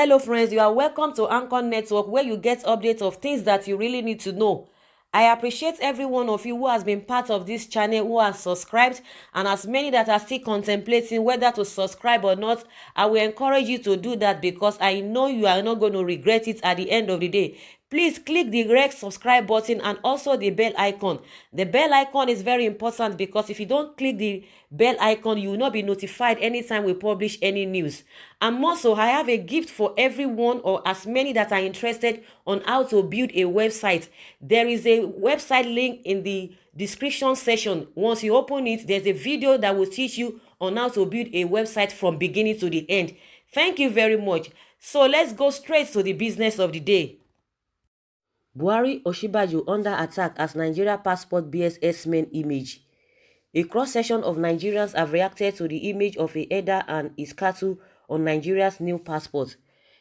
Hello friends, you are welcome to Anchor Network, where you get updates of things that you really need to know. I appreciate every one of you who has been part of this channel, who has subscribed, and as many that are still contemplating whether to subscribe or not. I will encourage you to do that because I know you are not going to regret it at the end of the day. Please click the red subscribe button and also the bell icon. The bell icon is very important because if you don't click the bell icon, you will not be notified anytime we publish any news. And also, I have a gift for everyone or as many that are interested on how to build a website. There is a website link in the description section. Once you open it, there's a video that will teach you on how to build a website from beginning to the end. Thank you very much. So let's go straight to the business of the day. Buhari Osinbajo under attack as Nigeria passport bears S-men image. A cross-section of Nigerians have reacted to the image of a header and his cattle on Nigeria's new passport.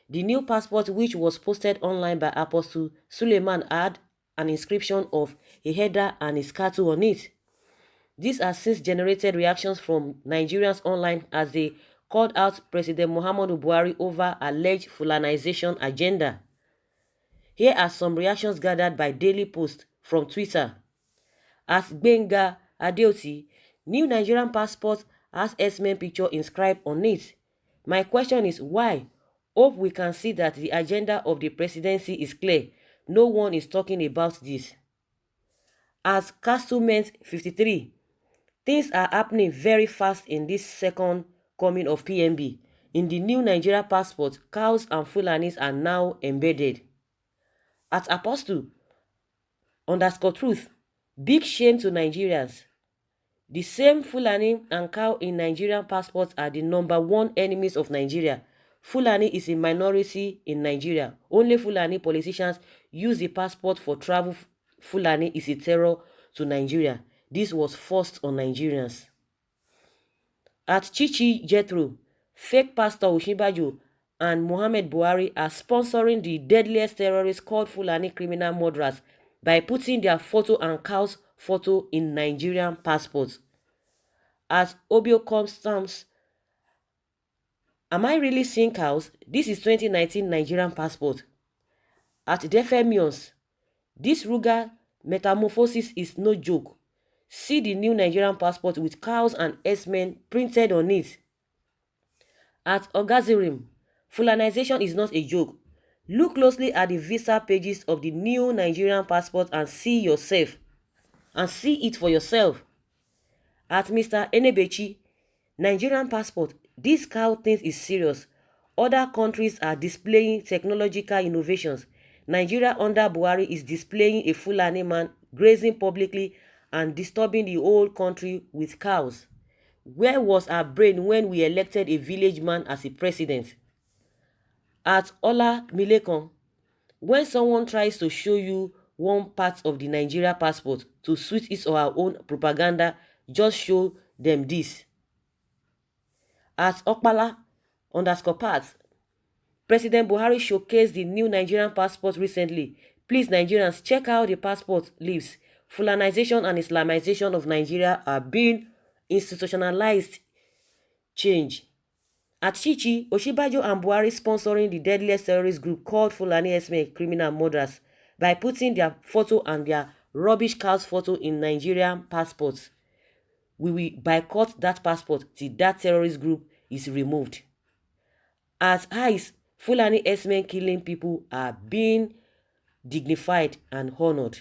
The new passport, which was posted online by Apostle Suleiman, had an inscription of a header and his cattle on it. This has since generated reactions from Nigerians online as they called out President Muhammadu Buhari over alleged Fulanization agenda. Here are some reactions gathered by Daily Post from Twitter. As Gbenga Adeoti, new Nigerian passport has S-men picture inscribed on it. My question is why? Hope we can see that the agenda of the presidency is clear. No one is talking about this. As Castlement 53, things are happening very fast in this second coming of PMB. In the new Nigeria passport, cows and Fulanis are now embedded. At Apostle _truth, big shame to Nigerians. The same Fulani and cow in Nigerian passports are the #1 enemies of Nigeria. Fulani is a minority in Nigeria. Only Fulani politicians use the passport for travel. Fulani is a terror to Nigeria. This was forced on Nigerians. At Chichi Jethro, fake pastor Osinbajo and Muhammad Buhari are sponsoring the deadliest terrorists called Fulani criminal murderers by putting their photo and cow's photo in Nigerian passports. As Obio comes, am I really seeing cows? This is 2019 Nigerian passport. At Defemions, this ruga metamorphosis is no joke. See the new Nigerian passport with cows and S-men printed on it. At Ogazirim, Fulanization is not a joke. Look closely at the visa pages of the new Nigerian passport and see it for yourself. At Mr. Enebechi, Nigerian passport, this cow thing is serious. Other countries are displaying technological innovations. Nigeria under Buhari is displaying a Fulani man grazing publicly and disturbing the whole country with cows. Where was our brain when we elected a village man as a president? At Ola Milekon, when someone tries to show you one part of the Nigeria passport to suit his or her own propaganda, just show them this. At Okpala _parts, President Buhari showcased the new Nigerian passport recently. Please, Nigerians, check out the passport leaves. Fulanization and Islamization of Nigeria are being institutionalized. Change. At Chichi, Osinbajo and Buhari sponsoring the deadliest terrorist group called Fulani S-men criminal murderers by putting their photo and their rubbish cow's photo in Nigerian passports. We will boycott that passport till that terrorist group is removed. At ICE, Fulani S-men killing people are being dignified and honored.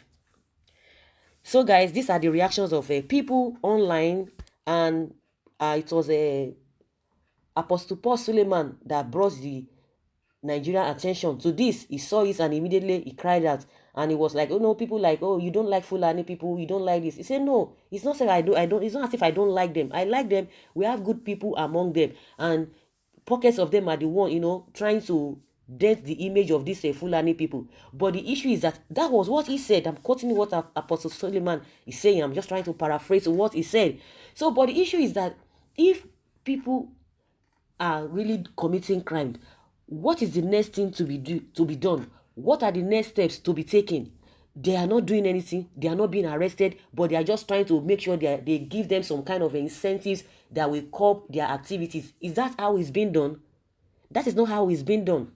So guys, these are the reactions of people online, and it was Apostle Paul Suleiman that brought the Nigerian attention to this. He saw it and immediately he cried out, and he was like, oh no, people like, oh, you don't like Fulani people, you don't like this. He said, no, it's not saying I don't, it's not as if I don't like them. I like them. We have good people among them, and pockets of them are the one, trying to dent the image of these Fulani people. But the issue is that was what he said. I'm quoting what Apostle Suleiman is saying. I'm just trying to paraphrase what he said. So, but the issue is that if people are really committing crime, what is the next thing to be done? What are the next steps to be taken? They are not doing anything. They are not being arrested, but they are just trying to make sure they give them some kind of incentives that will curb their activities. Is that how it's being done? That is not how it's being done.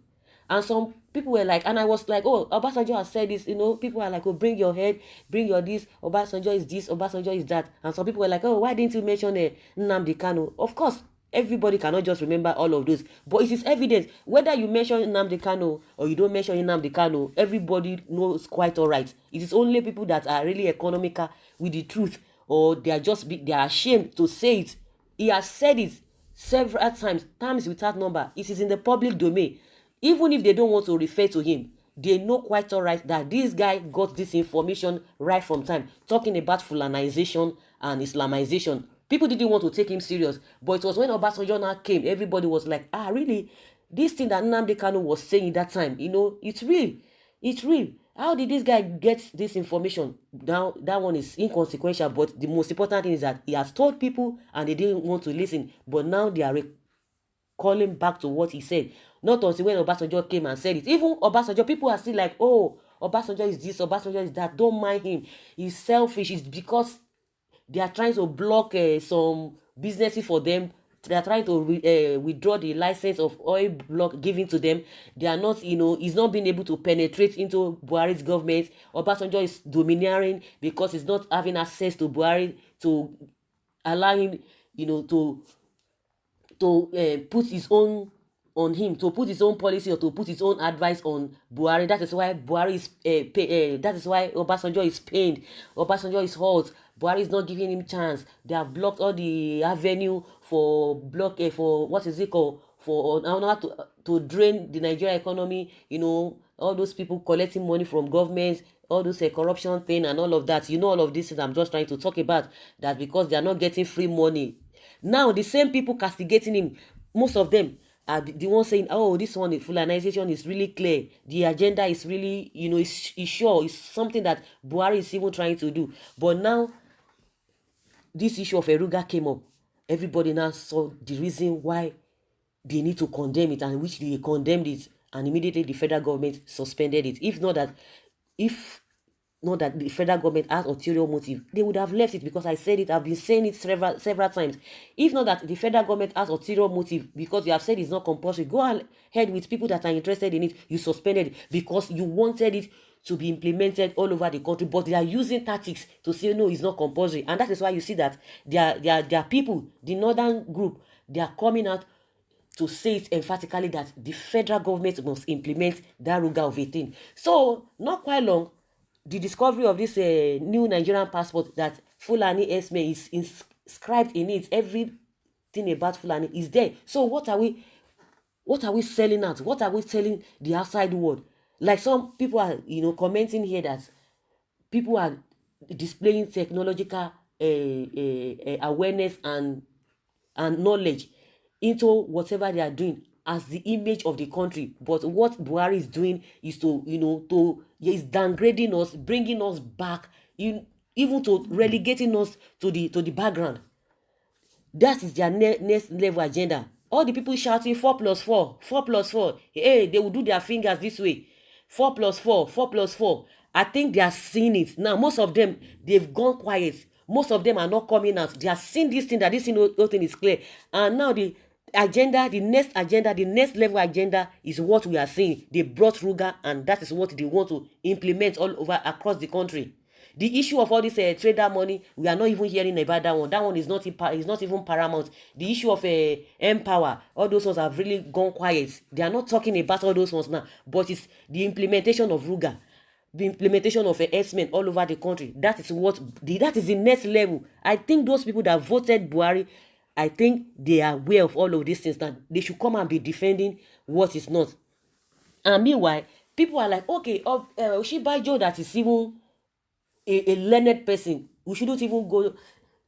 And some people were like, and I was like, oh, Obasanjo has said this, people are like, oh, bring your head, bring your Obasanjo is this, Obasanjo is that. And some people were like, oh, why didn't you mention Nnamdi Kanu? Of course, everybody cannot just remember all of those, but it is evident whether you mention Nnamdi Kanu or you don't mention Nnamdi Kanu, everybody knows quite all right. It is only people that are really economical with the truth, or they are ashamed to say it. He has said it several times without number. It is in the public domain. Even if they don't want to refer to him, they know quite all right that this guy got this information right from time, talking about Fulanization and Islamization. People didn't want to take him serious, but it was when Obasanjo now came, everybody was like, really? This thing that Nnamdi Kanu was saying that time, it's real. It's real. How did this guy get this information? Now, that one is inconsequential, but the most important thing is that he has told people and they didn't want to listen, but now they are calling back to what he said. Not until when Obasanjo came and said it. Even Obasanjo, people are still like, oh, Obasanjo is this, Obasanjo is that. Don't mind him. He's selfish. It's because they are trying to block some businesses for them. They are trying to withdraw the license of oil block given to them. They are not, he's not being able to penetrate into Buhari's government. Obasanjo is domineering because he's not having access to Buhari to allow him, to put his own on him, to put his own policy or to put his own advice on Buhari. That is why Buhari is that is why Obasanjo is pained. Obasanjo is hurt. Buhari is not giving him chance. They have blocked all the avenue for for what is it called, for now to drain the Nigerian economy. All those people collecting money from government, all those corruption thing and all of that. All of this things I'm just trying to talk about, that because they are not getting free money. Now, the same people castigating him, most of them are the ones saying, oh, this one, Fulanization is really clear. The agenda is really, is sure. It's something that Buhari is even trying to do. But now, this issue of Eruga came up. Everybody now saw the reason why they need to condemn it, and which they condemned it. And immediately the federal government suspended it. If not that the federal government has ulterior motive, they would have left it, because I said it, I've been saying it several times. If not that the federal government has ulterior motive, because you have said it's not compulsory, go ahead with people that are interested in it. You suspended it because you wanted it to be implemented all over the country, but they are using tactics to say no, it's not compulsory. And that is why you see that their people, the northern group, they are coming out to say it emphatically that the federal government must implement that Ruga of 18. So, not quite long, the discovery of this new Nigerian passport that Fulani Esme is inscribed in it, everything about Fulani is there. So what are we selling out? What are we telling the outside world? Like some people are, commenting here that people are displaying technological awareness and knowledge into whatever they are doing as the image of the country. But what Buhari is doing is is downgrading us, bringing us back, even to relegating us to the background. That is their next level agenda. All the people shouting 4+4, 4+4. Hey, they will do their fingers this way. 4+4, 4+4. I think they are seeing it. Now, most of them, they've gone quiet. Most of them are not coming out. They are seeing this thing, that this whole thing is clear. And now the next level agenda is what we are seeing. They brought Ruga, and that is what they want to implement all over across the country. The issue of all this trader money, we are not even hearing about that one. That one is not even paramount. The issue of Empower, all those ones have really gone quiet. They are not talking about all those ones now. But it's the implementation of Ruga, the implementation of S-men all over the country. That is the next level. I think those people that voted Buhari, I think they are aware of all of these things, that they should come and be defending what is not. And meanwhile, people are like, okay, Osinbajo, that is even a learned person, we shouldn't even go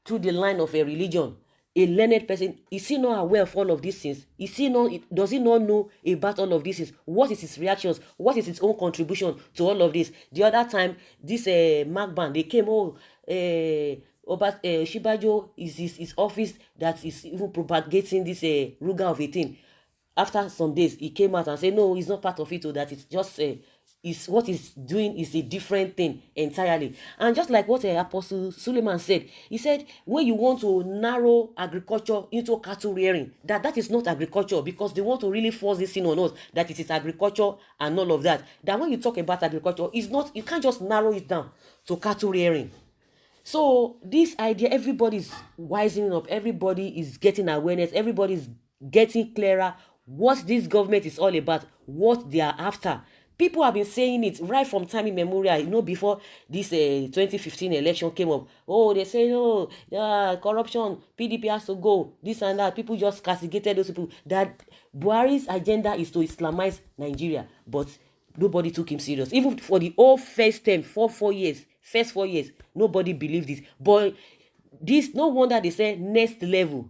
through the line of a religion. A learned person, is he not aware of all of these things? Does he not know about all of these things? What is his reactions? What is his own contribution to all of this? The other time, this Mark Band, they came, Osinbajo is his office that is even propagating this Ruga of 18. After some days, he came out and said, no, he's not part of it, that it's just is what is doing is a different thing entirely. And just like what Apostle Suleiman said, he said when you want to narrow agriculture into cattle rearing, that is not agriculture, because they want to really force this in on us that it is agriculture and all of that. That when you talk about agriculture, it's not, you can't just narrow it down to cattle rearing. So this idea, everybody's wising up, everybody is getting awareness, everybody's getting clearer what this government is all about, what they are after. People have been saying it right from time immemorial, before this 2015 election came up. Oh, they say, no, corruption, PDP has to go, this and that. People just castigated those people. That Buhari's agenda is to Islamize Nigeria, but nobody took him serious. Even for the whole first term, first 4 years, nobody believed it. But this, no wonder they say next level,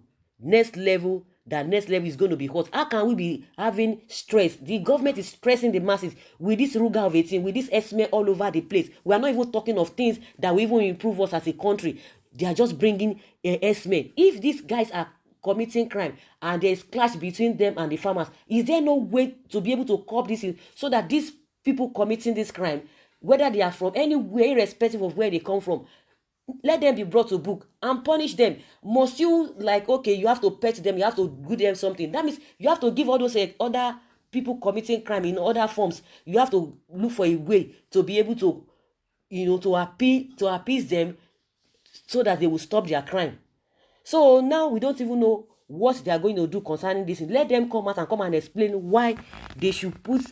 that next level is going to be hot. How can we be having stress? The government is stressing the masses with this Ruga of 18, with this esme all over the place. We are not even talking of things that will even improve us as a country. They are just bringing esme. If these guys are committing crime and there is clash between them and the farmers, is there no way to be able to curb this so that these people committing this crime, whether they are from anywhere, irrespective of where they come from, let them be brought to book and punish them? Must you, like, okay, you have to pet them, you have to give them something? That means you have to give all those other people committing crime in other forms, you have to look for a way to be able to, to appease them so that they will stop their crime. So now we don't even know what they are going to do concerning this. Let them come out and explain why they should put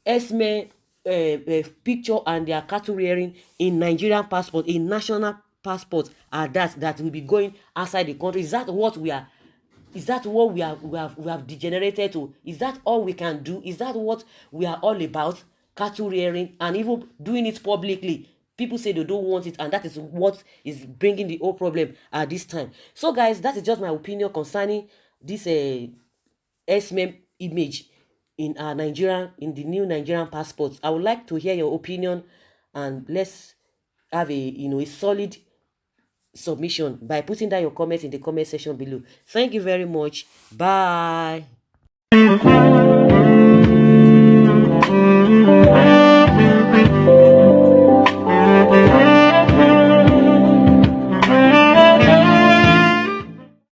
Esme picture and their cattle rearing in Nigerian passport, in national passport, that will be going outside the country. Is that what we are? Is that what we have degenerated to? Is that all we can do? Is that what we are all about? Cattle rearing, and even doing it publicly. People say they don't want it, and that is what is bringing the whole problem at this time. So guys, that is just my opinion concerning this S-mem image in our Nigerian, in the new Nigerian passports. I would like to hear your opinion, and let's have a solid submission by putting down your comments in the comment section below. Thank you very much. Bye.